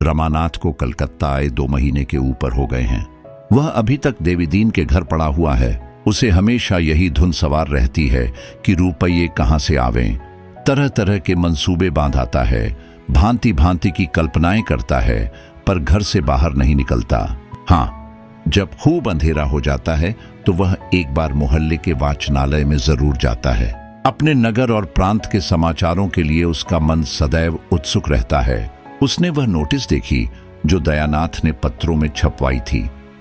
रमानाथ को कलकत्ता आए 2 महीने के ऊपर हो गए हैं। वह अभी तक देवीदीन के घर पड़ा हुआ है। उसे हमेशा यही धुन सवार रहती है कि रुपये कहाँ से आवें। तरह तरह के मंसूबे बांधाता है, भांति भांति की कल्पनाएं करता है, पर घर से बाहर नहीं निकलता। हाँ, जब खूब अंधेरा हो जाता है तो वह एक बार मोहल्ले के वाचनालय में जरूर जाता है। अपने नगर और प्रांत के समाचारों के लिए उसका मन सदैव उत्सुक रहता है। उसने वह नोटिस देखी जो दयानाथ ने पत्रों में छपवाई थी,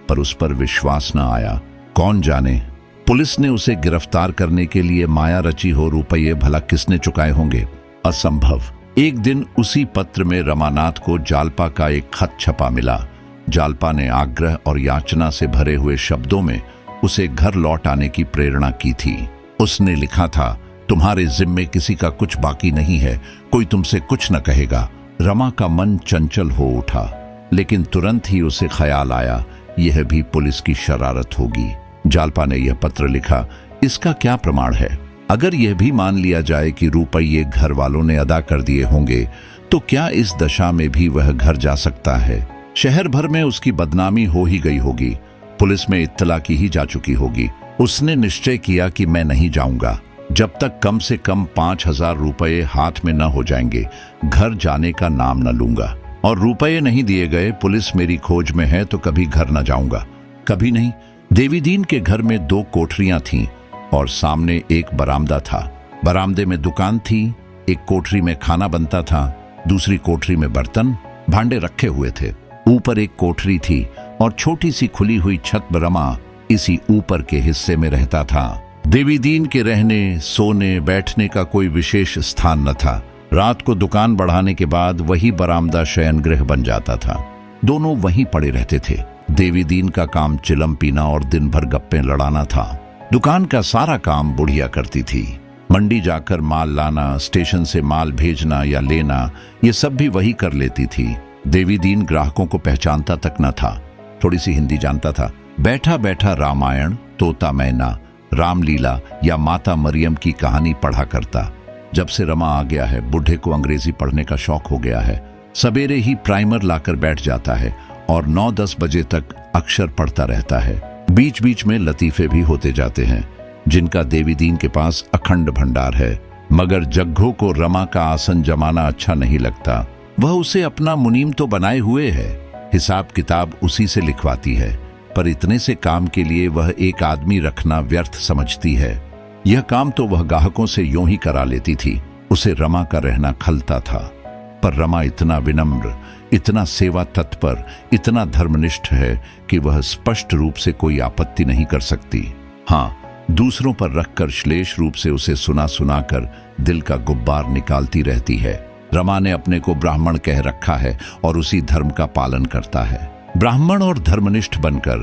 पर उस पर विश्वास न आया। कौन जाने, पुलिस ने उसे गिरफ्तार करने के लिए माया रची हो, रुपये भला किसने चुकाए होंगे? असंभव। एक दिन उसी पत्र में रमानाथ को जालपा का एक खत छपा मिला। जालपा ने आग्रह और याचना से भरे हुए शब्दों में उसे घर लौट आने की प्रेरणा की थी। उसने लिखा था, तुम्हारे जिम्मे किसी का कुछ बाकी नहीं है, कोई तुमसे कुछ न कहेगा। रमा का मन चंचल हो उठा, लेकिन तुरंत ही उसे ख्याल आया, यह भी पुलिस की शरारत होगी। जालपा ने यह पत्र लिखा, इसका क्या प्रमाण है? अगर यह भी मान लिया जाए कि रुपये घर वालों ने अदा कर दिए होंगे, तो क्या इस दशा में भी वह घर जा सकता है? शहर भर में उसकी बदनामी हो ही गई होगी, पुलिस में इत्तला की ही जा चुकी होगी। उसने निश्चय किया कि मैं नहीं जाऊंगा जब तक कम से कम 5,000 रुपये हाथ में न हो जाएंगे। घर जाने का नाम न लूंगा, और रुपये नहीं दिए गए, पुलिस मेरी खोज में है तो कभी घर न जाऊंगा। कभी नहीं। देवीदीन के घर में 2 कोठरियां थीं और सामने एक बरामदा था। बरामदे में दुकान थी, एक कोठरी में खाना बनता था, दूसरी कोठरी में बर्तन भांडे रखे हुए थे। ऊपर एक कोठरी थी और छोटी सी खुली हुई छत रमा इसी ऊपर के हिस्से में रहता था। देवीदीन के रहने, सोने, बैठने का कोई विशेष स्थान न था। रात को दुकान बढ़ाने के बाद वही बरामदा शयन गृह बन जाता था। दोनों वहीं पड़े रहते थे। देवीदीन का काम चिलम पीना और दिन भर गप्पे लड़ाना था। दुकान का सारा काम बुढ़िया करती थी। मंडी जाकर माल लाना, स्टेशन से माल भेजना या लेना, ये सब भी वही कर लेती थी। देवीदीन ग्राहकों को पहचानता तक न था, थोड़ी सी हिंदी जानता था। बैठा बैठा रामायण, तोता मैना, रामलीला या माता मरियम की कहानी पढ़ा करता। जब से रमा आ गया है, बुढ़े को अंग्रेजी पढ़ने का शौक हो गया है। सवेरे ही प्राइमर लाकर बैठ जाता है और 9-10 बजे तक अक्षर पढ़ता रहता है। बीच बीच में लतीफे भी होते जाते हैं, जिनका देवीदीन के पास अखंड भंडार है। मगर जग्गो को रमा का आसन जमाना अच्छा नहीं लगता। वह उसे अपना मुनीम तो बनाए हुए है, हिसाब किताब उसी से लिखवाती है, पर इतने से काम के लिए वह एक आदमी रखना व्यर्थ समझती है। यह काम तो वह ग्राहकों से यूं ही करा लेती थी। उसे रमा का रहना खलता था, पर रमा इतना विनम्र, इतना सेवा तत्पर, इतना धर्मनिष्ठ है कि वह स्पष्ट रूप से कोई आपत्ति नहीं कर सकती। हाँ, दूसरों पर रखकर श्लेष रूप से उसे सुना सुनाकर दिल का गुब्बार निकालती रहती है। रमा ने अपने को ब्राह्मण कह रखा है और उसी धर्म का पालन करता है। ब्राह्मण और धर्मनिष्ठ बनकर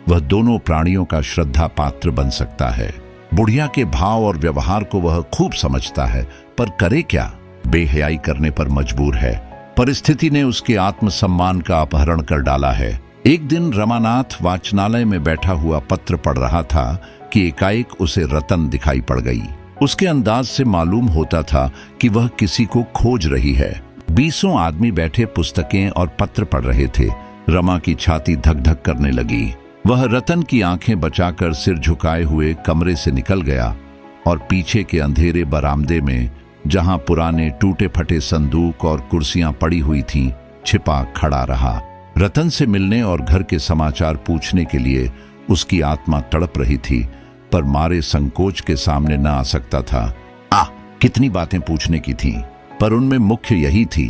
वह दोनों प्राणियों का श्रद्धा पात्र बन सकता है। बुढ़िया के भाव और व्यवहार को वह खूब समझता है, पर करे क्या? बेहयाई करने पर मजबूर है। परिस्थिति ने उसके आत्मसम्मान का अपहरण कर डाला है। एक दिन रमानाथ वाचनालय में बैठा हुआ पत्र पढ़ रहा था कि एकाएक उसे रतन दिखाई पड़ गई। उसके अंदाज से मालूम होता था कि वह किसी को खोज रही है। 20 आदमी बैठे पुस्तकें और पत्र पढ़ रहे थे। रमा की छाती धक धक करने लगी। वह रतन की आंखें बचाकर सिर झुकाए हुए कमरे से निकल गया और पीछे के अंधेरे बरामदे में, जहां पुराने टूटे फटे संदूक और कुर्सियां पड़ी हुई थीं, छिपा खड़ा रहा। रतन से मिलने और घर के समाचार पूछने के लिए उसकी आत्मा तड़प रही थी, पर मारे संकोच के सामने न आ सकता था। कितनी बातें पूछने की थीं, पर उनमें मुख्य यही थी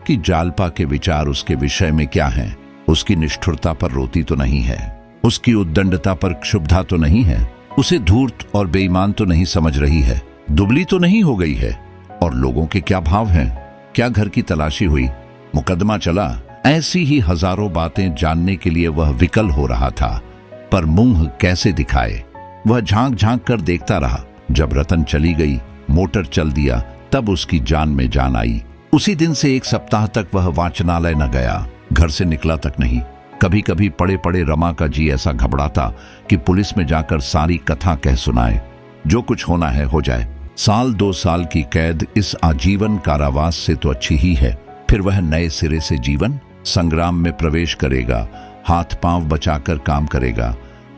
कि जालपा के विचार उसके विषय में क्या हैं। उसकी निष्ठुरता पर रोती तो नहीं है, उसकी उद्दंडता पर क्षुब्धा तो नहीं है, उसे धूर्त और बेईमान तो नहीं समझ रही है, दुबली तो नहीं हो गई है। और लोगों के क्या भाव हैं, क्या घर की तलाशी हुई, मुकदमा चला, ऐसी ही हजारों बातें जानने के लिए वह विकल हो रहा था, पर मुंह कैसे दिखाए। वह झांक झांक कर देखता रहा। जब रतन चली गई, मोटर चल दिया, तब उसकी जान में जान आई। उसी दिन से 1 सप्ताह तक वह वाचनालय न गया, घर से निकला तक नहीं। कभी कभी पड़े पड़े रमा का जी ऐसा घबराता कि पुलिस में जाकर सारी कथा कह सुनाए। जो कुछ होना है हो जाए। 1-2 साल की कैद इस आजीवन कारावास से तो अच्छी ही है। फिर वह नए सिरे से जीवन, संग्राम में प्रवेश करेगा, हाथ पांव बचाकर काम करेगा,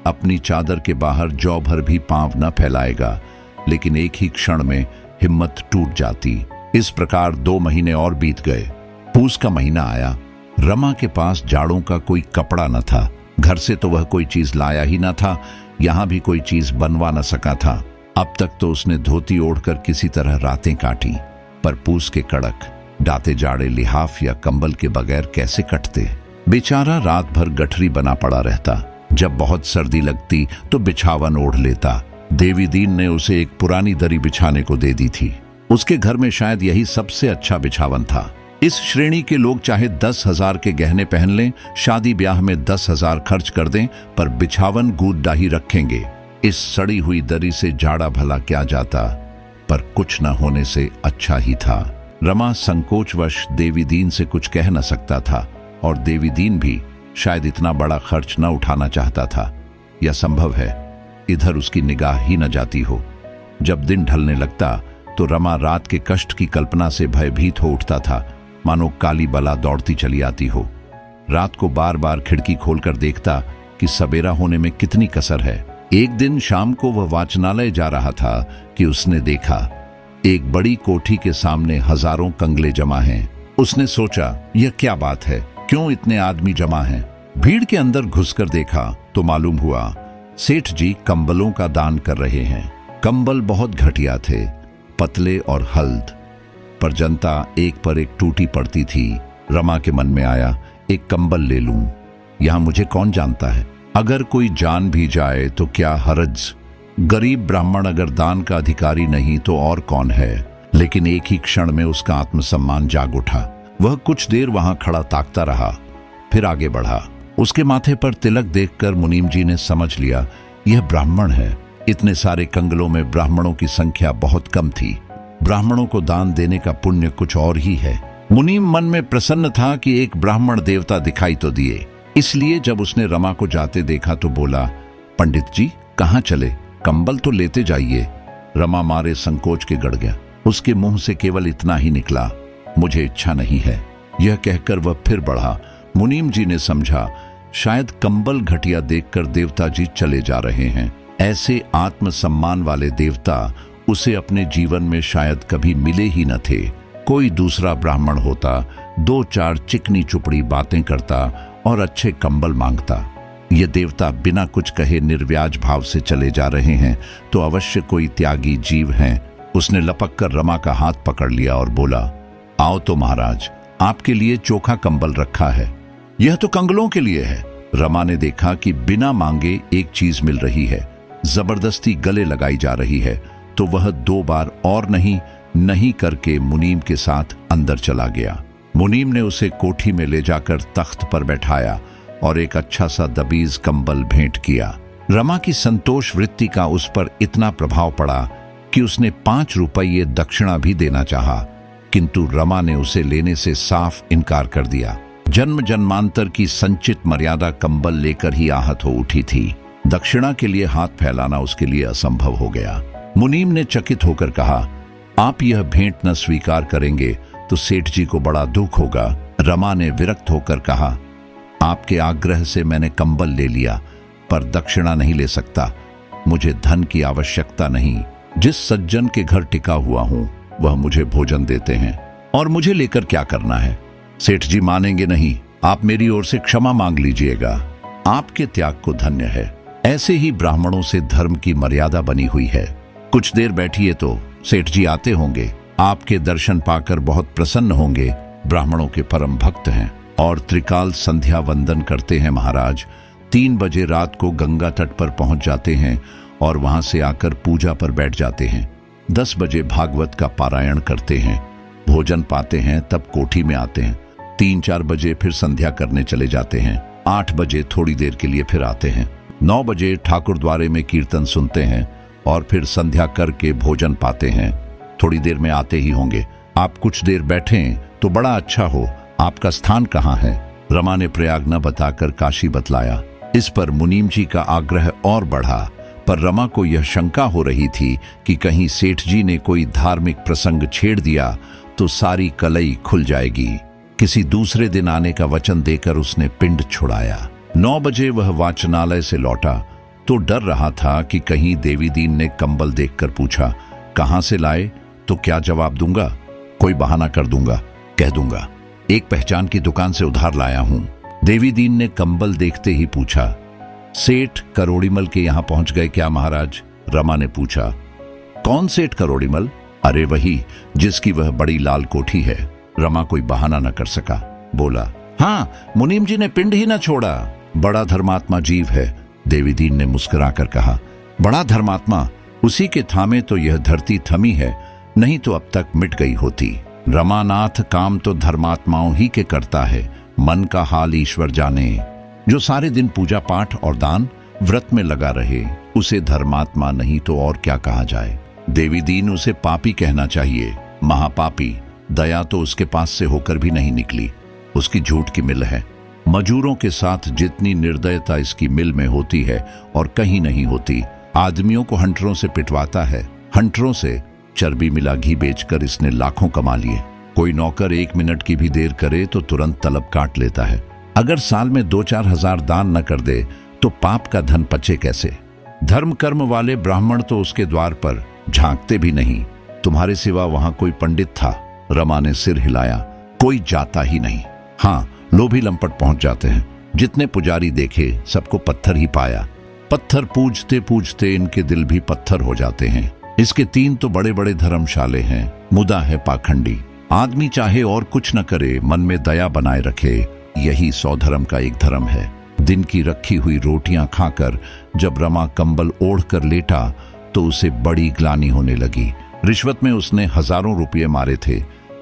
अपनी चादर के बाहर जौ भर भी पांव न फैलाएगा, लेकिन एक ही क्षण में हिम्मत टूट जाती। इस प्रकार 2 महीने और बीत गए। पूस का महीना आया। रमा के पास जाड़ों का कोई कपड़ा न था। घर से तो वह कोई चीज लाया ही न था, यहां भी कोई चीज बनवा न सका था। अब तक तो उसने धोती ओढ़कर किसी तरह रातें काटी, पर पूस के कड़क डाते जाड़े लिहाफ या कंबल के बगैर कैसे कटते। बेचारा रात भर गठरी बना पड़ा रहता। जब बहुत सर्दी लगती तो बिछावन ओढ़ लेता। देवी दीन ने उसे एक पुरानी दरी बिछाने को दे दी थी। उसके घर में शायद यही सबसे अच्छा बिछावन था। इस श्रेणी के लोग चाहे 10,000 के गहने पहन लें, शादी ब्याह में 10,000 खर्च कर दें, पर बिछावन गूद डाही रखेंगे। इस सड़ी हुई दरी से जाड़ा भला क्या जाता, पर कुछ न होने से अच्छा ही था। रमा संकोचवश देवी दीन से कुछ कह न सकता था, और देवी दीन भी शायद इतना बड़ा खर्च न उठाना चाहता था, या संभव है इधर उसकी निगाह ही न जाती हो। जब दिन ढलने लगता तो रमा रात के कष्ट की कल्पना से भयभीत हो उठता था, मानो काली बला दौड़ती चली आती हो। रात को बार बार खिड़की खोलकर देखता कि सवेरा होने में कितनी कसर है। एक दिन शाम को वह वाचनालय जा रहा था कि उसने देखा एक बड़ी कोठी के सामने हजारों कंगले जमा हैं। उसने सोचा, यह क्या बात है, क्यों इतने आदमी जमा हैं? भीड़ के अंदर घुसकर देखा तो मालूम हुआ सेठ जी कंबलों का दान कर रहे हैं। कंबल बहुत घटिया थे, पतले और हल्द, पर जनता एक पर एक टूटी पड़ती थी। रमा के मन में आया, एक कंबल ले लूं, यहां मुझे कौन जानता है, अगर कोई जान भी जाए तो क्या हरज। गरीब ब्राह्मण अगर दान का अधिकारी नहीं तो और कौन है। लेकिन एक ही क्षण में उसका आत्मसम्मान जाग उठा। वह कुछ देर वहां खड़ा ताकता रहा, फिर आगे बढ़ा। उसके माथे पर तिलक देखकर मुनीम जी ने समझ लिया, यह ब्राह्मण है। इतने सारे कंगलों में ब्राह्मणों की संख्या बहुत कम थी। ब्राह्मणों को दान देने का पुण्य कुछ और ही है। मुनीम मन में प्रसन्न था कि एक ब्राह्मण देवता दिखाई तो दिए। इसलिए जब उसने रमा को जाते देखा तो बोला, पंडित जी कहाँ चले, कंबल तो लेते जाइए। रमा मारे संकोच के गड़ गया। उसके मुंह से केवल इतना ही निकला, मुझे इच्छा नहीं है। यह कहकर वह फिर बढ़ा। मुनीम जी ने समझा, शायद कंबल घटिया देखकर देवता जी चले जा रहे हैं। ऐसे आत्मसम्मान वाले देवता उसे अपने जीवन में शायद कभी मिले ही न थे। कोई दूसरा ब्राह्मण होता, 2-4 चिकनी चुपड़ी बातें करता और अच्छे कंबल मांगता। ये देवता बिना कुछ कहे निर्व्याज भाव से चले जा रहे हैं तो अवश्य कोई त्यागी जीव हैं। उसने लपक कर रमा का हाथ पकड़ लिया और बोला, आओ तो महाराज, आपके लिए चोखा कंबल रखा है। यह तो कंगलों के लिए है। रमा ने देखा कि बिना मांगे एक चीज मिल रही है, जबरदस्ती गले लगाई जा रही है, तो वह 2 बार और नहीं करके मुनीम के साथ अंदर चला गया। मुनीम ने उसे कोठी में ले जाकर तख्त पर बैठाया और एक अच्छा सा दबीज कंबल भेंट किया। रमा की संतोष वृत्ति का उस पर इतना प्रभाव पड़ा कि उसने 5 रुपये दक्षिणा भी देना चाहा, किंतु रमा ने उसे लेने से साफ इनकार कर दिया। जन्म जन्मांतर की संचित मर्यादा कंबल लेकर ही आहत हो उठी थी। दक्षिणा के लिए हाथ फैलाना उसके लिए असंभव हो गया। मुनीम ने चकित होकर कहा, आप यह भेंट न स्वीकार करेंगे तो सेठ जी को बड़ा दुख होगा। रमा ने विरक्त होकर कहा, आपके आग्रह से मैंने कंबल ले लिया, पर दक्षिणा नहीं ले सकता। मुझे धन की आवश्यकता नहीं। जिस सज्जन के घर टिका हुआ हूं वह मुझे भोजन देते हैं, और मुझे लेकर क्या करना है। सेठ जी मानेंगे नहीं। आप मेरी ओर से क्षमा मांग लीजिएगा। आपके त्याग को धन्य है। ऐसे ही ब्राह्मणों से धर्म की मर्यादा बनी हुई है। कुछ देर बैठिए तो सेठ जी आते होंगे, आपके दर्शन पाकर बहुत प्रसन्न होंगे। ब्राह्मणों के परम भक्त हैं और त्रिकाल संध्या वंदन करते हैं महाराज। 3 बजे रात को गंगा तट पर पहुंच जाते हैं और वहां से आकर पूजा पर बैठ जाते हैं। 10 बजे भागवत का पारायण करते हैं, भोजन पाते हैं, तब कोठी में आते हैं। 3-4 बजे फिर संध्या करने चले जाते हैं। 8 बजे थोड़ी देर के लिए फिर आते हैं। 9 बजे ठाकुर द्वारे में कीर्तन सुनते हैं और फिर संध्या करके भोजन पाते हैं। थोड़ी देर में आते ही होंगे। आप कुछ देर बैठें तो बड़ा अच्छा हो। आपका स्थान कहाँ है? रमा ने प्रयाग न बताकर काशी बतलाया। इस पर मुनीम जी का आग्रह और बढ़ा, पर रमा को यह शंका हो रही थी कि कहीं सेठ जी ने कोई धार्मिक प्रसंग छेड़ दिया तो सारी कलई खुल जाएगी। किसी दूसरे दिन आने का वचन देकर उसने पिंड छुड़ाया। 9 बजे वह वाचनालय से लौटा तो डर रहा था कि कहीं देवी दीन ने कंबल देखकर पूछा, कहां से लाए? तो क्या जवाब दूंगा? कोई बहाना कर दूंगा, कह दूंगा एक पहचान की दुकान से उधार लाया हूं। देवी दीन ने कंबल देखते ही पूछा, सेठ करोड़ीमल के यहां पहुंच गए क्या महाराज? रमा ने पूछा। कौन सेठ करोड़ीमल? अरे वही जिसकी वह बड़ी लाल कोठी है। रमा कोई बहाना न कर सका, बोला, हाँ मुनीम जी ने पिंड ही न छोड़ा। बड़ा धर्मात्मा जीव है, देवी दीन ने मुस्कुराकर कहा। बड़ा धर्मात्मा? उसी के थामे तो यह धरती थमी है, नहीं तो अब तक मिट गई होती। रमानाथ, काम तो धर्मात्माओं ही के करता है, मन का हाल ईश्वर जाने। जो सारे दिन पूजा पाठ और दान व्रत में लगा रहे उसे धर्मात्मा नहीं तो और क्या कहा जाए। देवी दीन उसे पापी कहना चाहिए, महापापी। दया तो उसके पास से होकर भी नहीं निकली। उसकी झूठ की मिल है। मजूरों के साथ जितनी निर्दयता इसकी मिल में होती है और कहीं नहीं होती। आदमियों को हंटरों से पिटवाता है, हंटरों से चर्बी मिला घी बेचकर इसने लाखों कमा लिए। कोई नौकर 1 मिनट की भी देर करे तो तुरंत तलब काट लेता है। अगर साल में 2-4 हजार दान न कर दे तो पाप का धन पचे कैसे? धर्म कर्म वाले ब्राह्मण तो उसके द्वार पर झांकते भी नहीं। तुम्हारे सिवा वहां कोई पंडित था? रमा ने सिर हिलाया। कोई जाता ही नहीं। हाँ, लोभी लंपट पहुंच जाते हैं। जितने पुजारी देखे सबको पत्थर ही पाया। पत्थर पूजते पूजते इनके दिल भी पत्थर हो जाते हैं। इसके 3 तो बड़े बड़े धर्मशाले हैं, मुदा है पाखंडी। आदमी चाहे और कुछ न करे, मन में दया बनाए रखे, यही 100 धर्म का एक धर्म है। दिन की रखी हुई रोटियां खाकर जब रमा कंबल ओढ़ कर लेटा तो उसे बड़ी ग्लानि होने लगी। रिश्वत में उसने हजारों रुपये मारे थे,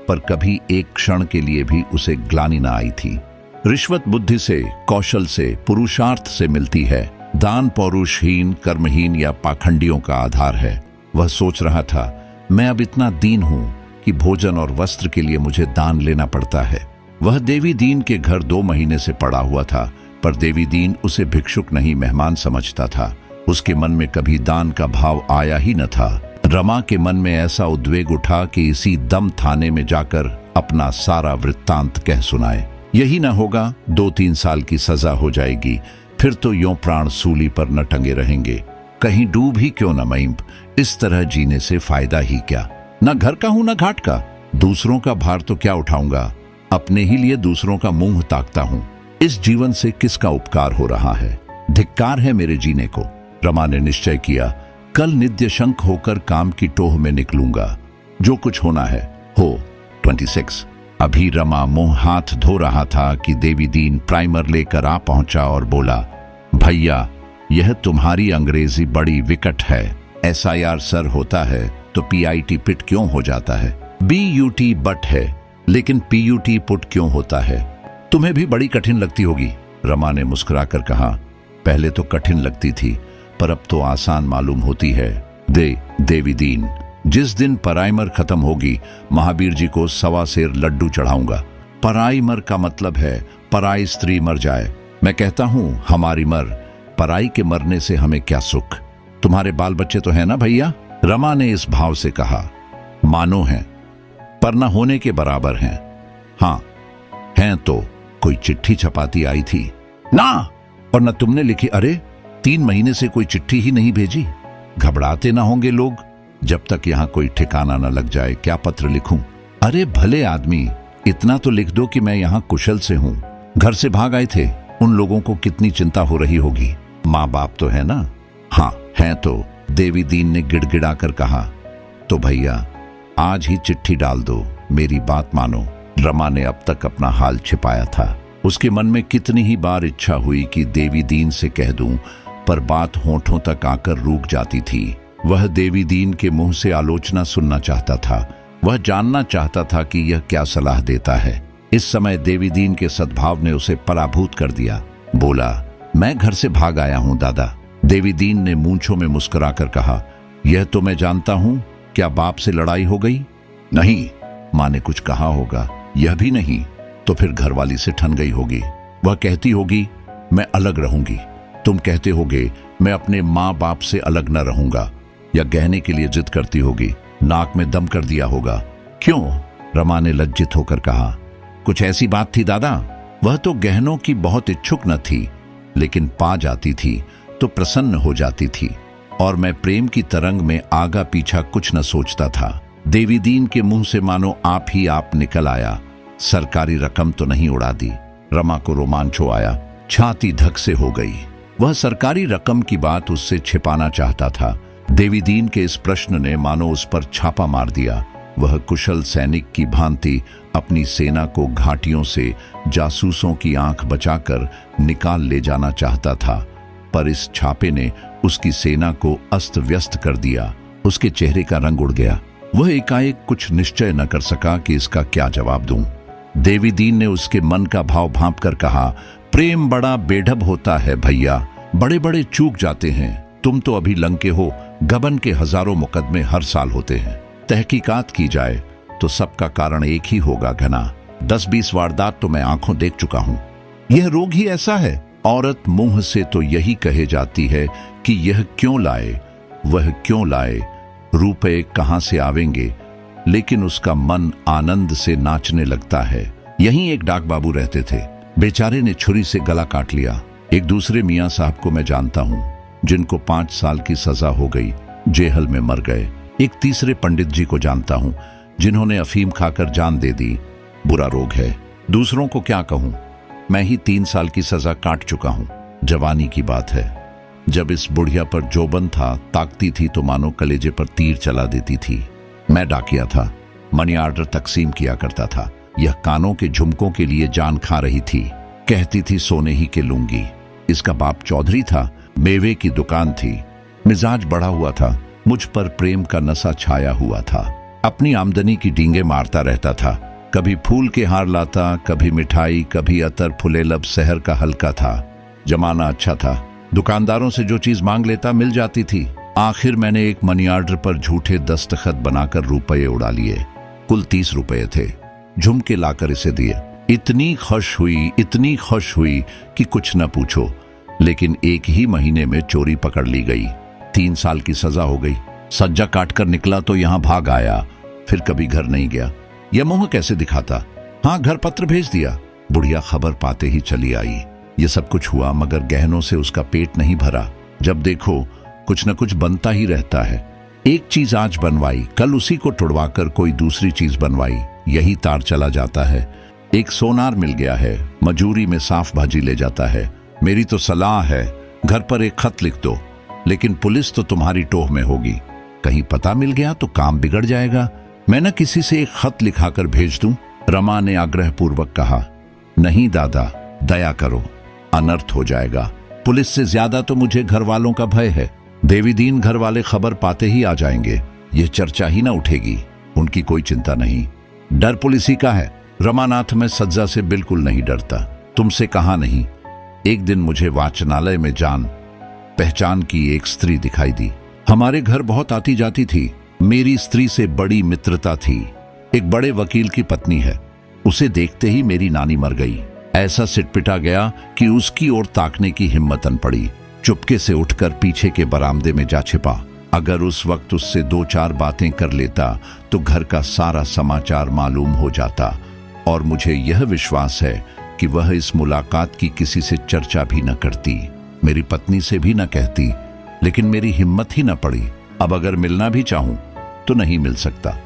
पर कभी एक क्षण के लिए भी उसे ग्लानि न आई थी। रिश्वत बुद्धि से, कौशल से, पुरुषार्थ से मिलती है। दान पौरुषहीन, कर्महीन या पाखंडियों का आधार है। वह सोच रहा था, मैं अब इतना दीन हूं कि भोजन और वस्त्र के लिए मुझे दान लेना पड़ता है। वह देवी दीन के घर 2 महीने से पड़ा हुआ था, पर देवी दीन उसे भिक्षुक नहीं मेहमान समझता था। उसके मन में कभी दान का भाव आया ही न था। रमा के मन में ऐसा उद्वेग उठा कि इसी दम थाने में जाकर अपना सारा वृत्तांत कह सुनाए। यही न होगा, 2-3 साल की सजा हो जाएगी, फिर तो यों प्राण सूली पर न टंगे रहेंगे। कहीं डूब ही क्यों न मईम। इस तरह जीने से फायदा ही क्या? न घर का हूं न घाट का। दूसरों का भार तो क्या उठाऊंगा, अपने ही लिए दूसरों का मुंह ताकता हूं। इस जीवन से किसका उपकार हो रहा है? धिक्कार है मेरे जीने को। रमा ने निश्चय किया, कल नित्य शंख होकर काम की टोह में निकलूंगा। जो कुछ होना है हो। 26। अभी रमा मुंह हाथ धो रहा था कि देवी दीन प्राइमर लेकर आ पहुंचा और बोला, भैया यह तुम्हारी अंग्रेजी बड़ी विकट है। SIR सर होता है तो PIT पिट क्यों हो जाता है? BUT बट है, लेकिन PUT पुट क्यों होता है? तुम्हें भी बड़ी कठिन लगती होगी। रमा ने मुस्कुराकर कहा, पहले तो कठिन लगती थी, पर अब तो आसान मालूम होती है। देवी दीन, जिस दिन पराइमर खत्म होगी महावीर जी को 1.25 सेर लड्डू चढ़ाऊंगा। पराइमर का मतलब है पराई स्त्री मर जाए। मैं कहता हूं हमारी मर, पराई के मरने से हमें क्या सुख? तुम्हारे बाल बच्चे तो है ना भैया? रमा ने इस भाव से कहा, मानो हैं, पर न होने के बराबर हैं। हाँ हैं तो कोई चिट्ठी छपाती आई थी ना, और न तुमने लिखी। अरे 3 महीने से कोई चिट्ठी ही नहीं भेजी। घबराते ना होंगे लोग? जब तक यहां कोई ठिकाना न लग जाए क्या पत्र लिखूं? अरे भले आदमी, इतना तो लिख दो कि मैं यहां कुशल से हूं। घर से भाग आए थे, उन लोगों को कितनी चिंता हो रही होगी। माँ बाप तो है ना? हाँ हैं तो, देवी दीन ने गिड़गिड़ाकर कहा। तो भैया आज ही चिट्ठी डाल दो, मेरी बात मानो। रमा ने अब तक अपना हाल छिपाया था। उसके मन में कितनी ही बार इच्छा हुई कि देवी दीन से कह दूं, पर बात होठों तक आकर रुक जाती थी। वह देवी दीन के मुंह से आलोचना सुनना चाहता था। वह जानना चाहता था कि यह क्या सलाह देता है। इस समय देवी दीन के सद्भाव ने उसे पराभूत कर दिया। बोला, मैं घर से भाग आया हूं दादा। देवी दीन ने मूंछों में मुस्कुराकर कहा, यह तो मैं जानता हूं। क्या बाप से लड़ाई हो गई? नहीं। माँ ने कुछ कहा होगा? यह भी नहीं। तो फिर घरवाली से ठन गई होगी। वह कहती होगी मैं अलग रहूंगी। तुम कहते होगे मैं अपने माँ बाप से अलग न रहूंगा। या गहने के लिए जिद करती होगी, नाक में दम कर दिया होगा। क्यों? रमा ने लज्जित होकर कहा, कुछ ऐसी बात थी दादा? वह तो गहनों की बहुत इच्छुक न थी, लेकिन पा जाती थी तो प्रसन्न हो जाती थी, और मैं प्रेम की तरंग में आगा पीछा कुछ न सोचता था। देवीदीन के मुंह से मानो आप ही आप निकल आया, सरकारी रकम तो नहीं उड़ा दी। रमा को रोमांच हो आया, छाती धक से हो गई। वह सरकारी रकम की बात उससे छिपाना चाहता था। देवीदीन के इस प्रश्न ने मानो उस पर छापा मार दिया। वह कुशल सैनिक की भांति अपनी सेना को घाटियों से जासूसों की आंख बचाकर निकाल ले जाना चाहता था, पर इस छापे ने उसकी सेना को अस्त व्यस्त कर दिया। उसके चेहरे का रंग उड़ गया। वह एकाएक कुछ निश्चय न कर सका कि इसका क्या जवाब दूं। देवीदीन ने उसके मन का भाव भांप कर कहा, प्रेम बड़ा बेढब होता है भैया, बड़े बड़े चूक जाते हैं। तुम तो अभी लंके हो, गबन के हजारों मुकदमे हर साल होते हैं। तहकीकात की जाए तो सबका कारण एक ही होगा घना। 10-20 वारदात तो मैं आंखों देख चुका हूं। यह रोग ही ऐसा है। औरत मुंह से तो यही कहे जाती है कि यह क्यों लाए, वह क्यों लाए, रुपए कहां से आवेंगे, लेकिन उसका मन आनंद से नाचने लगता है। यहीं एक डाक बाबू रहते थे। बेचारे ने छुरी से गला काट लिया। एक दूसरे मियां साहब को मैं जानता हूं, जिनको 5 साल की सजा हो गई, जेहल में मर गए। एक तीसरे पंडित जी को जानता हूं, जिन्होंने अफीम खाकर जान दे दी। बुरा रोग है। दूसरों को क्या कहूं, मैं ही 3 साल की सजा काट चुका हूं। जवानी की बात है। जब इस बुढ़िया पर जोबन था, ताकती थी तो मानो कलेजे पर तीर चला देती थी। मैं डाकिया था, मनी ऑर्डर तकसीम किया करता था। यह कानों के झुमकों के लिए जान खा रही थी। कहती थी सोने ही के लूंगी। इसका बाप चौधरी था, मेवे की दुकान थी। मिजाज बढ़ा हुआ था। मुझ पर प्रेम का नशा छाया हुआ था। अपनी आमदनी की डींगे मारता रहता था। कभी फूल के हार लाता, कभी मिठाई, कभी अतर फुलेलब शहर का हल्का था। जमाना अच्छा था। दुकानदारों से जो चीज मांग लेता मिल जाती थी। आखिर मैंने एक मनी ऑर्डर पर झूठे दस्तखत बनाकर रुपये उड़ा लिए। कुल 30 रुपये थे। झुमके लाकर इसे दिए। इतनी खुश हुई कि कुछ न पूछो। लेकिन एक ही महीने में चोरी पकड़ ली गई। 3 साल की सजा हो गई। सज्जा काटकर निकला तो यहां भाग आया। फिर कभी घर नहीं गया। यह मुंह कैसे दिखाता? हाँ, घर पत्र भेज दिया। बुढ़िया खबर पाते ही चली आई। ये सब कुछ हुआ, मगर गहनों से उसका पेट नहीं भरा। जब देखो कुछ न कुछ बनता ही रहता है। एक चीज आज बनवाई, कल उसी को टुड़वाकर कोई दूसरी चीज बनवाई। यही तार चला जाता है। एक सोनार मिल गया है, मजूरी में साफ भाजी ले जाता है। मेरी तो सलाह है, घर पर एक खत लिख दो, लेकिन पुलिस तो तुम्हारी टोह में होगी। कहीं पता मिल गया तो काम बिगड़ जाएगा। मैं न किसी से एक खत लिखाकर भेज दूं? रमा ने आग्रहपूर्वक कहा। नहीं दादा, दया करो, अनर्थ हो जाएगा। पुलिस से ज्यादा तो मुझे घर वालों का भय है। देवीदीन घर वाले खबर पाते ही आ जाएंगे। यह चर्चा ही ना उठेगी। उनकी कोई चिंता नहीं। डर पुलिसी का है। रमानाथ, मैं सज्जा से बिल्कुल नहीं डरता। तुमसे कहा नहीं। एक दिन मुझे वाचनालय में जान पहचान की एक स्त्री दिखाई दी। हमारे घर बहुत आती जाती थी। मेरी स्त्री से बड़ी मित्रता थी। एक बड़े वकील की पत्नी है। उसे देखते ही मेरी नानी मर गई। ऐसा सिटपिटा गया कि उसकी ओर ताकने की हिम्मत न पड़ी। चुपके से उठकर पीछे के बरामदे में जा छिपा। अगर उस वक्त उससे 2-4 बातें कर लेता तो घर का सारा समाचार मालूम हो जाता, और मुझे यह विश्वास है कि वह इस मुलाकात की किसी से चर्चा भी न करती, मेरी पत्नी से भी न कहती। लेकिन मेरी हिम्मत ही न पड़ी। अब अगर मिलना भी चाहूं तो नहीं मिल सकता।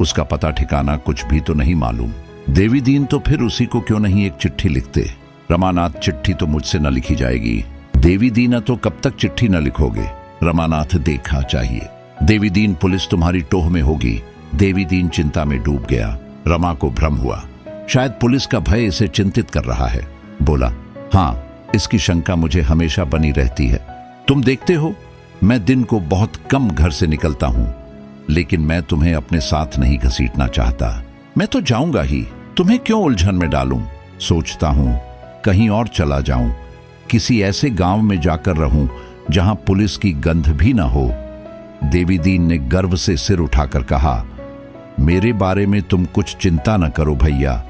उसका पता ठिकाना कुछ भी तो नहीं मालूम। देवीदीन तो फिर उसी को क्यों नहीं एक चिट्ठी लिखते? रमानाथ, चिट्ठी तो मुझसे न लिखी जाएगी। देवीदीन, तो कब तक चिट्ठी न लिखोगे? रमानाथ, देखा चाहिए। देवीदीन, पुलिस तुम्हारी टोह में होगी। देवीदीन चिंता में डूब गया। रमा को भ्रम हुआ, शायद पुलिस का भय इसे चिंतित कर रहा है। बोला, हाँ, इसकी शंका मुझे हमेशा बनी रहती है। तुम देखते हो, मैं दिन को बहुत कम घर से निकलता हूं, लेकिन मैं तुम्हें अपने साथ नहीं घसीटना चाहता। मैं तो जाऊंगा ही, तुम्हें क्यों उलझन में डालूं? सोचता हूं कहीं और चला जाऊं, किसी ऐसे गांव में जाकर रहूं जहां पुलिस की गंध भी ना हो। देवीदीन ने गर्व से सिर उठाकर कहा, मेरे बारे में तुम कुछ चिंता न करो भैया।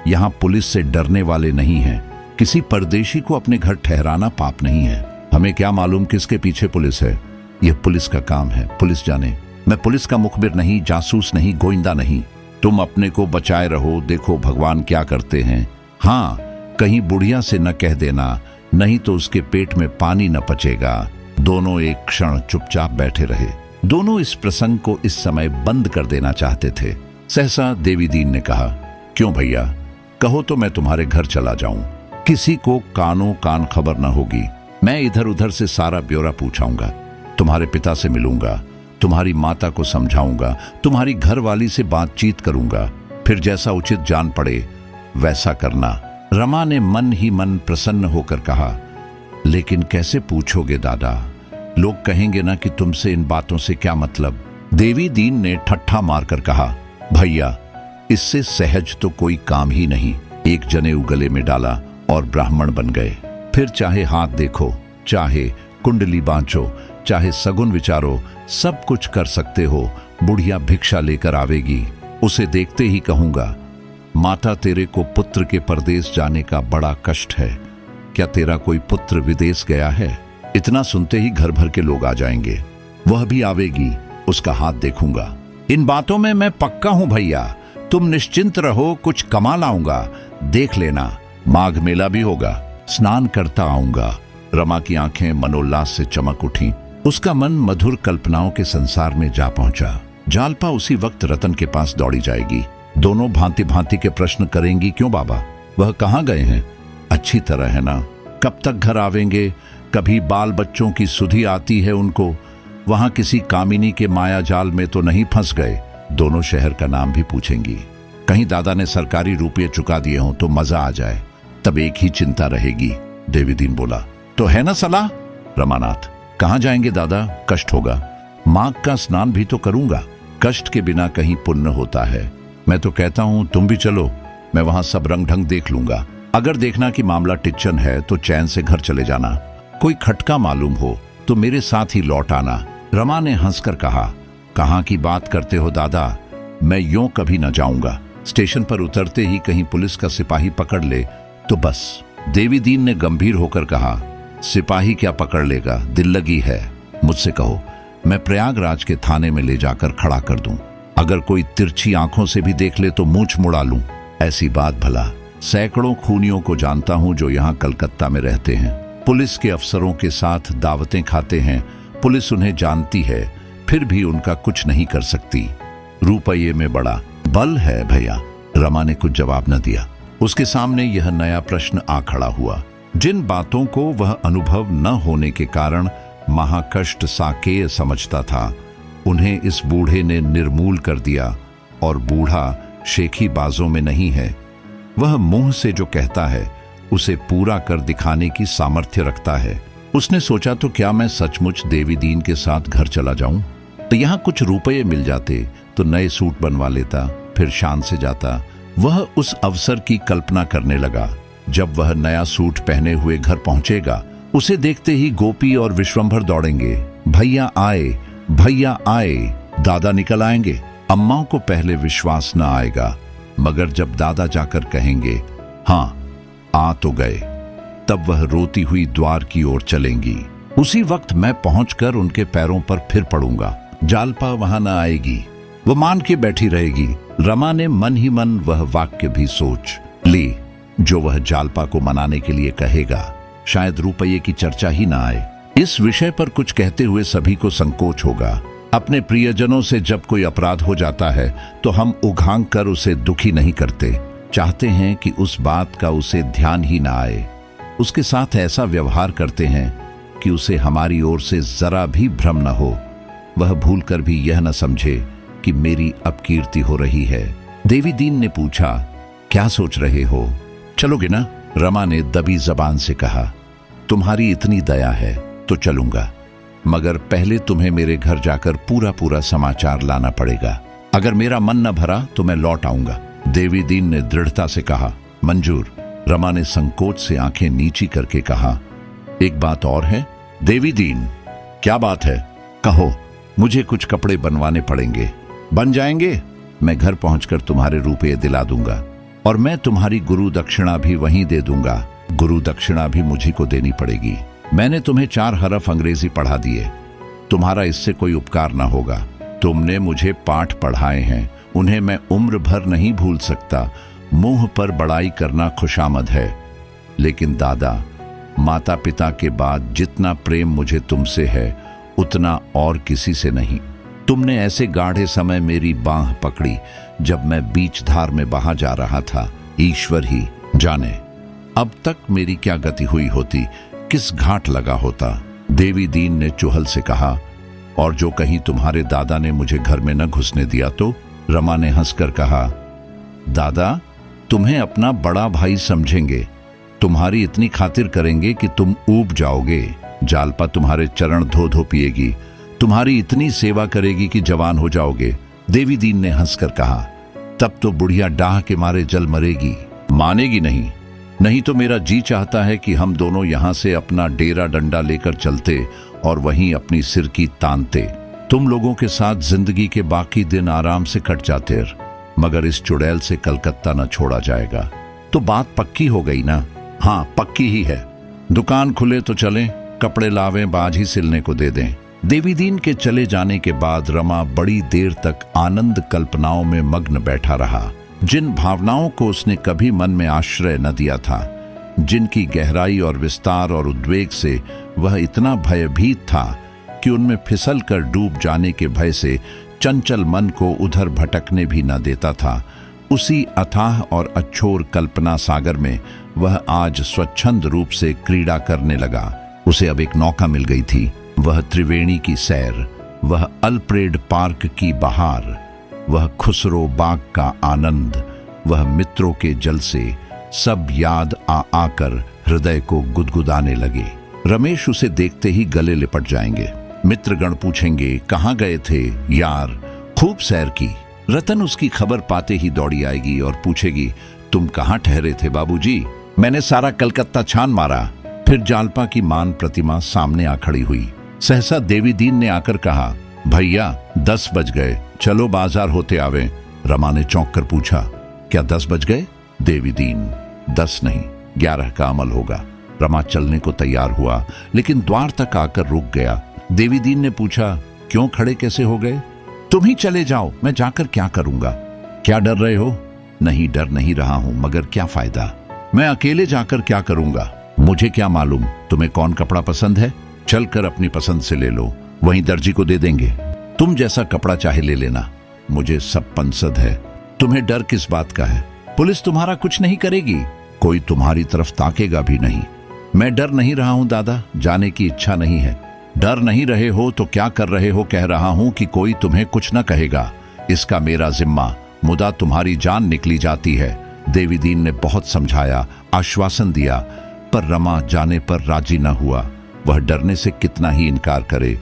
यहां पुलिस से डरने वाले नहीं हैं। किसी परदेशी को अपने घर ठहराना पाप नहीं है। हमें क्या मालूम किसके पीछे पुलिस है? यह पुलिस का काम है, पुलिस जाने। मैं पुलिस का मुखबिर नहीं, जासूस नहीं, गोइंदा नहीं। तुम अपने को बचाए रहो, देखो भगवान क्या करते हैं। हाँ, कहीं बुढ़िया से न कह देना, नहीं तो उसके पेट में पानी न पचेगा। दोनों एक क्षण चुपचाप बैठे रहे। दोनों इस प्रसंग को इस समय बंद कर देना चाहते थे। सहसा देवी दीन ने कहा, क्यों भैया, कहो तो मैं तुम्हारे घर चला जाऊं। किसी को कानों कान खबर न होगी। मैं इधर उधर से सारा ब्यौरा पूछाऊंगा, तुम्हारे पिता से मिलूंगा, तुम्हारी माता को समझाऊंगा, तुम्हारी घरवाली से बातचीत करूंगा, फिर जैसा उचित जान पड़े वैसा करना। रमा ने मन ही मन प्रसन्न होकर कहा, लेकिन कैसे पूछोगे दादा, लोग कहेंगे ना कि तुमसे इन बातों से क्या मतलब। देवी दीन ने ठट्ठा मारकर कहा, भैया इससे सहज तो कोई काम ही नहीं। एक जनेऊ गले में डाला और ब्राह्मण बन गए। फिर चाहे हाथ देखो, चाहे कुंडली बांचो, चाहे सगुन विचारो, सब कुछ कर सकते हो। बुढ़िया भिक्षा लेकर आवेगी, उसे देखते ही कहूंगा, माता तेरे को पुत्र के परदेश जाने का बड़ा कष्ट है, क्या तेरा कोई पुत्र विदेश गया है। इतना सुनते ही घर भर के लोग आ जाएंगे। वह भी आवेगी, उसका हाथ देखूंगा। इन बातों में मैं पक्का हूं भैया, तुम निश्चिंत रहो, कुछ कमा लाऊंगा, देख लेना। माघ मेला भी होगा, स्नान करता आऊंगा। रमा की आंखें मनोल्लास से चमक उठी। उसका मन मधुर कल्पनाओं के संसार में जा पहुंचा। जालपा उसी वक्त रतन के पास दौड़ी जाएगी। दोनों भांति भांति के प्रश्न करेंगी, क्यों बाबा, वह कहाँ गए हैं? अच्छी तरह है ना? कब तक घर आवेंगे? कभी बाल बच्चों की सुधि आती है उनको? वहां किसी कामिनी के माया जाल में तो नहीं फंस गए? दोनों शहर का नाम भी पूछेंगी। कहीं दादा ने सरकारी रुपये चुका दिए हों तो मजा आ जाए, तब एक ही चिंता रहेगी। देवी दीन बोला, तो है ना सलाह? रमानाथ, कहाँ जाएंगे दादा, कष्ट होगा। माघ का स्नान भी तो करूंगा, कष्ट के बिना कहीं पुण्य होता है। मैं तो कहता हूं तुम भी चलो, मैं वहां सब रंग ढंग देख लूंगा। अगर देखना कि मामला टिच्चन है तो चैन से घर चले जाना। कोई खटका मालूम हो तो मेरे साथ ही लौट आना। रमा ने हंसकर कहा, कहाँ की बात करते हो दादा, मैं यूं कभी न जाऊंगा। स्टेशन पर उतरते ही कहीं पुलिस का सिपाही पकड़ ले तो बस। देवी दीन ने गंभीर होकर कहा, सिपाही क्या पकड़ लेगा, दिल लगी है। मुझसे कहो, मैं प्रयागराज के थाने में ले जाकर खड़ा कर दूं। अगर कोई तिरछी आंखों से भी देख ले तो मूंछ मुड़ा लूं। ऐसी बात भला, सैकड़ों खूनियों को जानता हूं जो यहां कलकत्ता में रहते हैं, पुलिस के अफसरों के साथ दावतें खाते हैं। पुलिस उन्हें जानती है, फिर भी उनका कुछ नहीं कर सकती। रुपये में बड़ा बल है भैया। रमा ने कुछ जवाब न दिया। उसके सामने यह नया प्रश्न आ खड़ा हुआ। जिन बातों को वह अनुभव न होने के कारण महाकष्ट साकेय समझता था, उन्हें इस बूढ़े ने निर्मूल कर दिया। और बूढ़ा शेखी बाजों में नहीं है, वह मुंह से जो कहता है उसे पूरा कर दिखाने की सामर्थ्य रखता है। उसने सोचा, तो क्या मैं सचमुच देवी दीन के साथ घर चला जाऊं? तो यहाँ कुछ रुपये मिल जाते तो नए सूट बनवा लेता, फिर शान से जाता। वह उस अवसर की कल्पना करने लगा जब वह नया सूट पहने हुए घर पहुंचेगा। उसे देखते ही गोपी और विश्वंभर दौड़ेंगे, भैया आए, भैया आए। दादा निकल आएंगे। अम्माओं को पहले विश्वास न आएगा, मगर जब दादा जाकर कहेंगे, हाँ आ तो गए, तब वह रोती हुई द्वार की ओर चलेंगी। उसी वक्त मैं पहुंचकर उनके पैरों पर फिर पड़ूंगा। जालपा वहां न आएगी, वो मान के बैठी रहेगी। रमा ने मन ही मन वह वाक्य भी सोच ली जो वह जालपा को मनाने के लिए कहेगा। शायद रुपये की चर्चा ही ना आए। इस विषय पर कुछ कहते हुए सभी को संकोच होगा। अपने प्रियजनों से जब कोई अपराध हो जाता है तो हम उघांग कर उसे दुखी नहीं करते, चाहते हैं कि उस बात का उसे ध्यान ही ना आए। उसके साथ ऐसा व्यवहार करते हैं कि उसे हमारी ओर से जरा भी भ्रम न हो, वह भूलकर भी यह न समझे कि मेरी अपकीर्ति हो रही है। देवी दीन ने पूछा, क्या सोच रहे हो, चलोगे ना? रमा ने दबी जबान से कहा, तुम्हारी इतनी दया है तो चलूंगा, मगर पहले तुम्हें मेरे घर जाकर पूरा पूरा समाचार लाना पड़ेगा। अगर मेरा मन न भरा तो मैं लौट आऊंगा। देवी दीन ने दृढ़ता से कहा, मंजूर। रमा ने संकोच से आंखें नीची करके कहा, एक बात और है। देवी दीन, क्या बात है? कहो। मुझे कुछ कपड़े बनवाने पड़ेंगे। बन जाएंगे, मैं घर पहुंचकर तुम्हारे रुपये दिला दूंगा, और मैं तुम्हारी गुरु दक्षिणा भी वहीं दे दूंगा। गुरु दक्षिणा भी मुझी को देनी पड़ेगी। मैंने तुम्हें 4 हरफ अंग्रेजी पढ़ा दिए, तुम्हारा इससे कोई उपकार ना होगा। तुमने मुझे पाठ पढ़ाए हैं, उन्हें मैं उम्र भर नहीं भूल सकता। मुंह पर बड़ाई करना खुशामद है, लेकिन दादा, माता पिता के बाद जितना प्रेम मुझे तुमसे है उतना और किसी से नहीं। तुमने ऐसे गाढ़े समय मेरी बांह पकड़ी जब मैं बीच धार में बहा जा रहा था। ईश्वर ही जाने अब तक मेरी क्या गति हुई होती, किस घाट लगा होता। देवी दीन ने चुहल से कहा, और जो कहीं तुम्हारे दादा ने मुझे घर में न घुसने दिया तो? रमा ने हंसकर कहा, दादा तुम्हें अपना बड़ा भाई समझेंगे, तुम्हारी इतनी खातिर करेंगे कि तुम ऊब जाओगे। जालपा तुम्हारे चरण धो धो पिएगी, तुम्हारी इतनी सेवा करेगी कि जवान हो जाओगे। देवी दीन ने हंसकर कहा, तब तो बुढ़िया डाह के मारे जल मरेगी। मानेगी नहीं, नहीं तो मेरा जी चाहता है कि हम दोनों यहां से अपना डेरा डंडा लेकर चलते और वहीं अपनी सिर की तानते। तुम लोगों के साथ जिंदगी के बाकी दिन आराम से कट जाते, मगर इस चुड़ैल से कलकत्ता न छोड़ा जाएगा। तो बात पक्की हो गई ना? हाँ, पक्की ही है। दुकान खुले तो चलें, कपड़े लावें, बाज ही सिलने को दे दें। देवी दीन के चले जाने के बाद रमा बड़ी देर तक आनंद कल्पनाओं में मग्न बैठा रहा। जिन भावनाओं को उसने कभी मन में आश्रय न दिया था, जिनकी गहराई और विस्तार और उद्वेग से वह इतना भयभीत था कि उनमें फिसल कर डूब जाने के भय से चंचल मन को उधर भटकने भी न देता था, उसी अथाह और अछोर कल्पना सागर में वह आज स्वच्छंद रूप से क्रीड़ा करने लगा। उसे अब एक नौका मिल गई थी, वह त्रिवेणी की सैर, वह अल्फ्रेड पार्क की बहार, वह खुसरो बाग का आनंद, वह मित्रों के जलसे, सब याद आ आकर हृदय को गुदगुदाने लगे। रमेश उसे देखते ही गले लिपट जाएंगे। मित्रगण पूछेंगे, कहाँ गए थे यार, खूब सैर की। रतन उसकी खबर पाते ही दौड़ी आएगी और पूछेगी, तुम कहाँ ठहरे थे बाबूजी? मैंने सारा कलकत्ता छान मारा। फिर जालपा की मान प्रतिमा सामने आ खड़ी हुई। सहसा देवी दीन ने आकर कहा, भैया 10 बज गए, चलो बाजार होते आवे। रमा ने चौंक कर पूछा, क्या 10 बज गए? देवी दीन, 10 नहीं 11 का अमल होगा। रमा चलने को तैयार हुआ, लेकिन द्वार तक आकर रुक गया। देवी दीन ने पूछा, क्यों खड़े कैसे हो गए? तुम ही चले जाओ, मैं जाकर क्या करूंगा? क्या डर रहे हो? नहीं, डर नहीं रहा हूं, मगर क्या फायदा, मैं अकेले जाकर क्या करूंगा? मुझे क्या मालूम तुम्हें कौन कपड़ा पसंद है, चलकर अपनी पसंद से ले लो, वहीं दर्जी को दे देंगे। तुम जैसा कपड़ा चाहे ले लेना, मुझे सब पसंद है। तुम्हें डर किस बात का है? पुलिस तुम्हारा कुछ नहीं करेगी, कोई तुम्हारी तरफ ताकेगा भी नहीं। मैं डर नहीं रहा हूं दादा, जाने की इच्छा नहीं है। डर नहीं रहे हो तो क्या कर रहे हो? कह रहा हूं कि कोई तुम्हें कुछ न कहेगा, इसका मेरा जिम्मा, मुदा तुम्हारी जान निकली जाती है। देवी दीन ने बहुत समझाया, आश्वासन दिया, पर रमा जाने पर राजी न हुआ। वह डरने से कितना ही इनकार करे,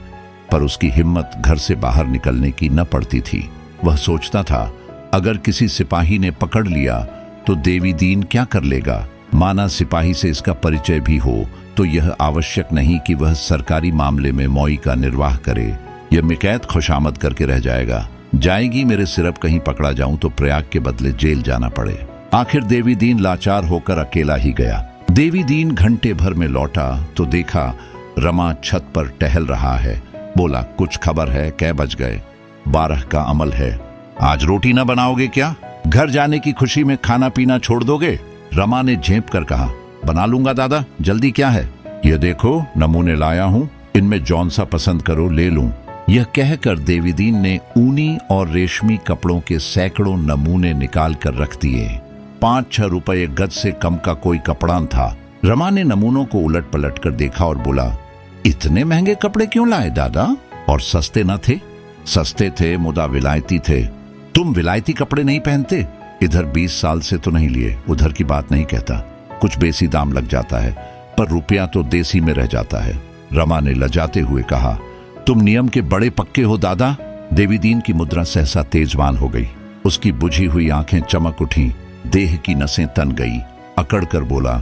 पर उसकी हिम्मत घर से बाहर निकलने की न पड़ती थी। वह सोचता था, अगर किसी सिपाही ने पकड़ लिया तो देवी दीन क्या कर लेगा? माना सिपाही से इसका परिचय भी हो तो यह आवश्यक नहीं कि वह सरकारी मामले में मौई का निर्वाह करे। यह मिकैत खुशामद करके रह जाएगा। जाएगी मेरे सिरप कहीं पकड़ा जाऊं तो प्रयाग के बदले जेल जाना पड़े। आखिर देवी दीन लाचार होकर अकेला ही गया। देवी दीन घंटे भर में लौटा तो देखा रमा छत पर टहल रहा है। बोला, कुछ खबर है? कै बज गए? 12 का अमल है। आज रोटी न बनाओगे क्या? घर जाने की खुशी में खाना पीना छोड़ दोगे? रमा ने झेप कर कहा, बना लूंगा दादा, जल्दी क्या है? ये देखो नमूने लाया हूं, इनमें जौन सा पसंद करो ले लूं। यह कहकर देवी दीन ने ऊनी और रेशमी कपड़ों के सैकड़ों नमूने निकाल कर रख दिए। 5-6 रुपए गज से कम का कोई कपड़ा न था। रमा ने नमूनों को उलट पलट कर देखा और बोला, इतने महंगे कपड़े क्यों लाए दादा? और सस्ते न थे? सस्ते थे, मुदा विलायती थे। तुम विलायती कपड़े नहीं पहनते? इधर 20 साल से तो नहीं लिए, उधर की बात नहीं कहता, कुछ बेसी दाम लग जाता है, पर रुपया तो देसी में रह जाता है। रमा ने लजाते हुए कहा, तुम नियम के बड़े पक्के हो दादा। देवी दीन की मुद्रा सहसा तेजवान हो गई। उसकी बुझी हुई आंखें चमक उठी, देह की नसें तन गई। अकड़ कर बोला,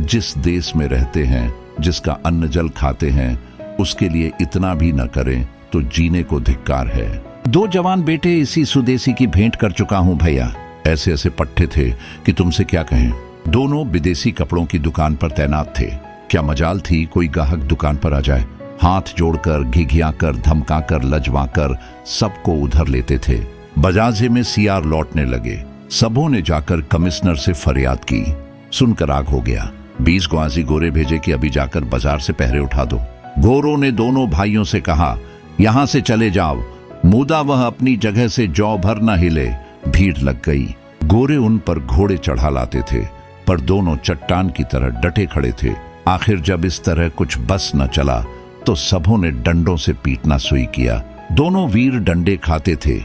जिस देश में रहते हैं, जिसका अन्न जल खाते हैं, उसके लिए इतना भी न करें तो जीने को धिक्कार है। 2 जवान बेटे इसी सुदेशी की भेंट कर चुका हूं भैया। ऐसे ऐसे पट्टे थे कि तुमसे क्या कहें। दोनों विदेशी कपड़ों की दुकान पर तैनात थे। क्या मजाल थी कोई ग्राहक दुकान पर आ जाए। हाथ जोड़कर, घिघियाकर, धमकाकर, लजवाकर सबको उधर लेते थे। बजाजे में सीआर लौटने लगे। सबों ने जाकर कमिश्नर से फरियाद की। सुनकर आग हो गया। 20 ग्वाजी गोरे भेजे कि अभी जाकर बाजार से पहरे उठा दो। गोरों ने दोनों भाइयों से कहा, यहां से चले जाओ। मुदा वह अपनी जगह से जौ भर न हिले। भीड़ लग गई। गोरे उन पर घोड़े चढ़ा लाते थे, पर दोनों चट्टान की तरह डटे खड़े थे। आखिर जब इस तरह कुछ बस न चला तो सबों ने डंडों से पीटना शुरू किया। दोनों वीर डंडे खाते थे,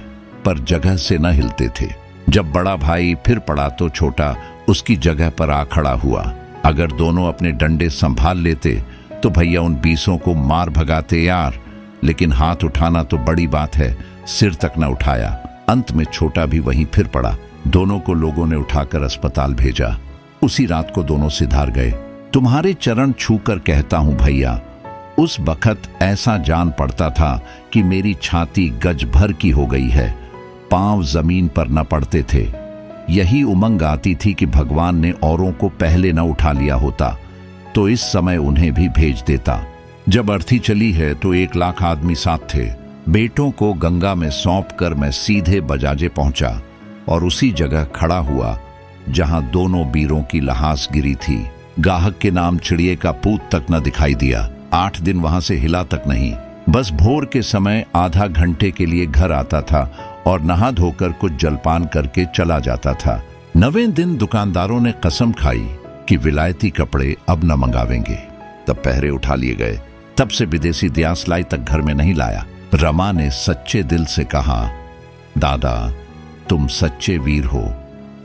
पर जगह से न हिलते थे। जब बड़ा भाई फिर पड़ा तो छोटा उसकी जगह पर आ खड़ा हुआ। अगर दोनों अपने डंडे संभाल लेते तो भैया उन 20 को मार भगाते यार, लेकिन हाथ उठाना तो बड़ी बात है, सिर तक न उठाया। अंत में छोटा भी वहीं फिर पड़ा। दोनों को लोगों ने उठाकर अस्पताल भेजा। उसी रात को दोनों सिधार गए। तुम्हारे चरण छूकर कहता हूं भैया, उस बखत ऐसा जान पड़ता था कि मेरी छाती गज भर की हो गई है। पांव जमीन पर न पड़ते थे। यही उमंग आती थी कि भगवान ने औरों को पहले न उठा लिया होता तो इस समय उन्हें भी भेज देता। जब अर्थी चली है तो 1 लाख आदमी साथ थे। बेटों को गंगा में सौंपकर मैं सीधे बजाजे पहुंचा और उसी जगह खड़ा हुआ जहां दोनों वीरों की लहास गिरी थी। गाहक के नाम चिड़िए का पूत तक न दिखाई दिया। 8 दिन वहां से हिला तक नहीं। बस भोर के समय आधा घंटे के लिए घर आता था और नहा धोकर कुछ जलपान करके चला जाता था। 9वें दिन दुकानदारों ने कसम खाई कि विलायती कपड़े अब न मंगावेंगे। तब पहरे उठा लिए गए। तब से विदेशी दियासलाई तक घर में नहीं लाया। रमा ने सच्चे दिल से कहा, दादा तुम सच्चे वीर हो।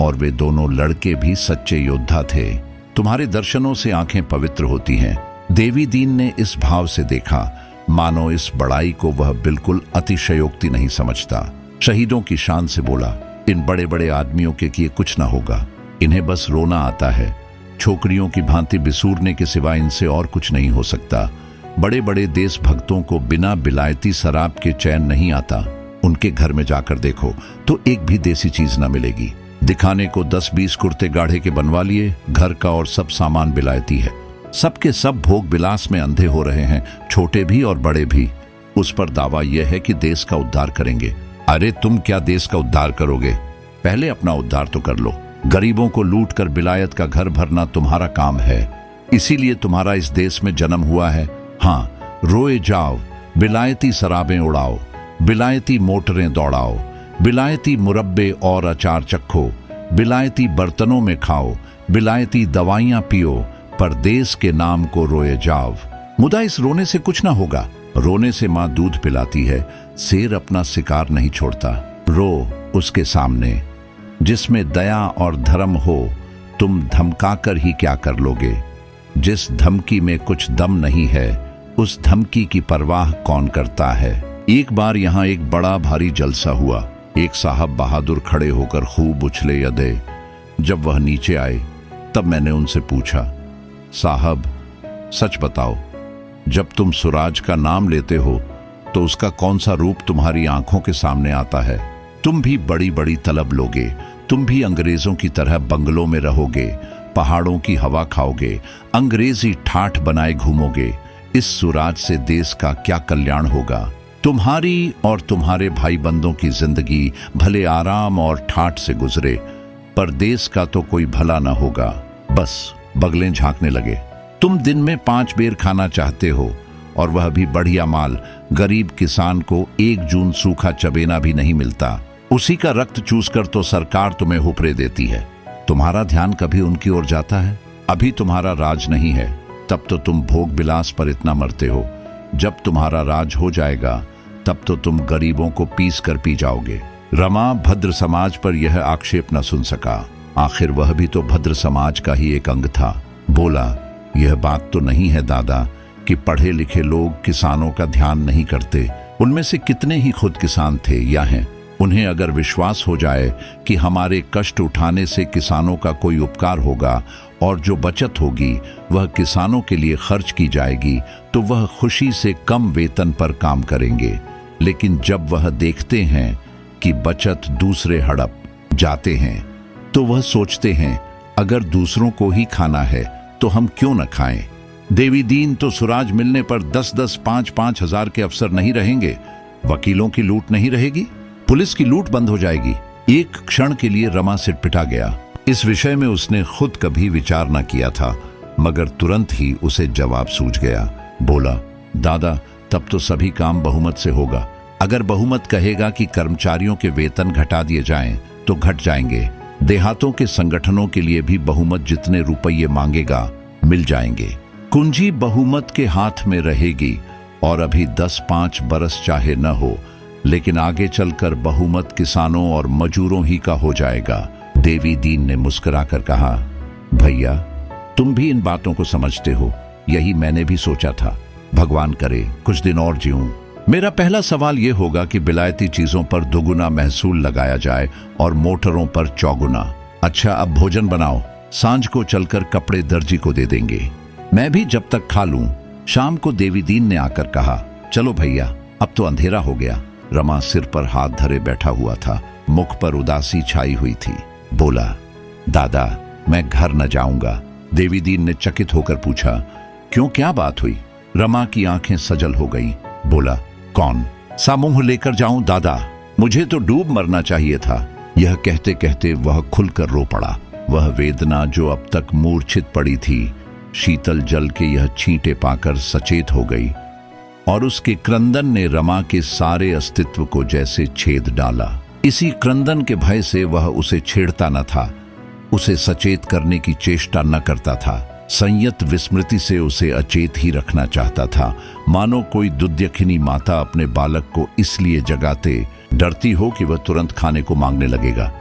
और वे दोनों लड़के भी सच्चे योद्धा थे। तुम्हारे दर्शनों से आंखें पवित्र होती हैं। देवी दीन ने इस भाव से देखा मानो इस बड़ाई को वह बिल्कुल अतिशयोक्ति नहीं समझता। शहीदों की शान से बोला, इन बड़े बड़े आदमियों के किए कुछ ना होगा। इन्हें बस रोना आता है। छोकरियों की भांति बिसूरने के सिवा इनसे और कुछ नहीं हो सकता। बड़े बड़े देशभक्तों को बिना बिलायती शराब के चैन नहीं आता। उनके घर में जाकर देखो तो एक भी देसी चीज ना मिलेगी। दिखाने को 10-20 कुर्ते गाढ़े के बनवा लिए, घर का और सब सामान बिलायती है। सबके सब भोग विलास में अंधे हो रहे हैं, छोटे भी और बड़े भी। उस पर दावा यह है कि देश का उद्धार करेंगे। अरे तुम क्या देश का उद्धार करोगे? पहले अपना उद्धार तो कर लो। गरीबों को लूट कर बिलायत का घर भरना तुम्हारा काम है। इसीलिए तुम्हारा इस देश में जन्म हुआ है। हाँ, रोए जाओ, बिलायती शराबें उड़ाओ, बिलायती मोटरें दौड़ाओ, बिलायती मुरब्बे और अचार चखो, बिलायती बर्तनों में खाओ, बिलायती दवाइयां पियो, पर देश के नाम को रोए जाओ। मुदा इस रोने से कुछ ना होगा। रोने से माँ दूध पिलाती है, शेर अपना शिकार नहीं छोड़ता। रो उसके सामने जिसमें दया और धर्म हो। तुम धमकाकर ही क्या कर लोगे? जिस धमकी में कुछ दम नहीं है, उस धमकी की परवाह कौन करता है? एक बार यहाँ एक बड़ा भारी जलसा हुआ। एक साहब बहादुर खड़े होकर खूब उछले यदे। जब वह नीचे आए तब मैंने उनसे पूछा, साहब सच बताओ, जब तुम स्वराज का नाम लेते हो तो उसका कौन सा रूप तुम्हारी आंखों के सामने आता है? तुम भी बड़ी बड़ी तलब लोगे, तुम भी अंग्रेजों की तरह बंगलों में रहोगे, पहाड़ों की हवा खाओगे, अंग्रेजी ठाठ बनाए घूमोगे। इस स्वराज से देश का क्या कल्याण होगा? तुम्हारी और तुम्हारे भाई बंदों की जिंदगी भले आराम और ठाठ से गुजरे, पर देश का तो कोई भला न होगा। बस बगलें झांकने लगे। तुम दिन में 5 बेर खाना चाहते हो, और वह भी बढ़िया माल। गरीब किसान को 1 जून सूखा चबेना भी नहीं मिलता। उसी का रक्त चूसकर तो सरकार तुम्हें हुपरे देती है। तुम्हारा ध्यान कभी उनकी ओर जाता है? अभी तुम्हारा राज नहीं है, तब तो तुम भोग विलास पर इतना मरते हो। जब तुम्हारा राज हो जाएगा तब तो तुम गरीबों को पीस कर पी जाओगे। रमा भद्र समाज पर यह आक्षेप न सुन सका। आखिर वह भी तो भद्र समाज का ही एक अंग था। बोला, यह बात तो नहीं है दादा कि पढ़े लिखे लोग किसानों का ध्यान नहीं करते। उनमें से कितने ही खुद किसान थे या हैं। उन्हें अगर विश्वास हो जाए कि हमारे कष्ट उठाने से किसानों का कोई उपकार होगा और जो बचत होगी वह किसानों के लिए खर्च की जाएगी, तो वह खुशी से कम वेतन पर काम करेंगे। लेकिन जब वह देखते हैं कि बचत दूसरे हड़प जाते हैं, तो वह सोचते हैं अगर दूसरों को ही खाना है तो हम क्यों न खाएं। देवी दीन तो स्वराज मिलने पर 10-10, 5-5 हजार के अफसर नहीं रहेंगे, वकीलों की लूट नहीं रहेगी, पुलिस की लूट बंद हो जाएगी। एक क्षण के लिए रमा सिटपिटा गया। इस विषय में उसने खुद कभी विचार न किया था, मगर तुरंत ही उसे जवाब सूझ गया। बोला, दादा, तब तो सभी काम बहुमत से होगा। अगर बहुमत कहेगा कि कर्मचारियों के वेतन घटा दिए जाएं, तो घट जाएंगे। देहातों के संगठनों के लिए भी बहुमत जितने रुपये मांगेगा मिल जाएंगे। कुंजी बहुमत के हाथ में रहेगी और अभी 10-5 बरस चाहे न हो, लेकिन आगे चलकर बहुमत किसानों और मजूरों ही का हो जाएगा। देवी दीन ने मुस्कुराकर कहा, भैया, तुम भी इन बातों को समझते हो, यही मैंने भी सोचा था। भगवान करे कुछ दिन और जीऊं। मेरा पहला सवाल यह होगा कि विलायती चीजों पर दोगुना महसूल लगाया जाए और मोटरों पर चौगुना। अच्छा, अब भोजन बनाओ, सांझ को चलकर कपड़े दर्जी को दे देंगे। मैं भी जब तक खा लूं। शाम को देवी दीन ने आकर कहा, चलो भैया, अब तो अंधेरा हो गया। रमा सिर पर हाथ धरे बैठा हुआ था, मुख पर उदासी छाई हुई थी। बोला, दादा, मैं घर न जाऊंगा। देवी दीन ने चकित होकर पूछा, क्यों, क्या बात हुई? रमा की आंखें सजल हो गई। बोला, कौन सा मुंह लेकर जाऊं दादा, मुझे तो डूब मरना चाहिए था। यह कहते कहते वह खुलकर रो पड़ा। वह वेदना जो अब तक मूर्छित पड़ी थी, शीतल जल के यह छींटे पाकर सचेत हो गई और उसके क्रंदन ने रमा के सारे अस्तित्व को जैसे छेद डाला। इसी क्रंदन के भय से वह उसे छेड़ता न था, उसे सचेत करने की चेष्टा न करता था। संयत विस्मृति से उसे अचेत ही रखना चाहता था, मानो कोई दुध्यखिनी माता अपने बालक को इसलिए जगाते डरती हो कि वह तुरंत खाने को मांगने लगेगा।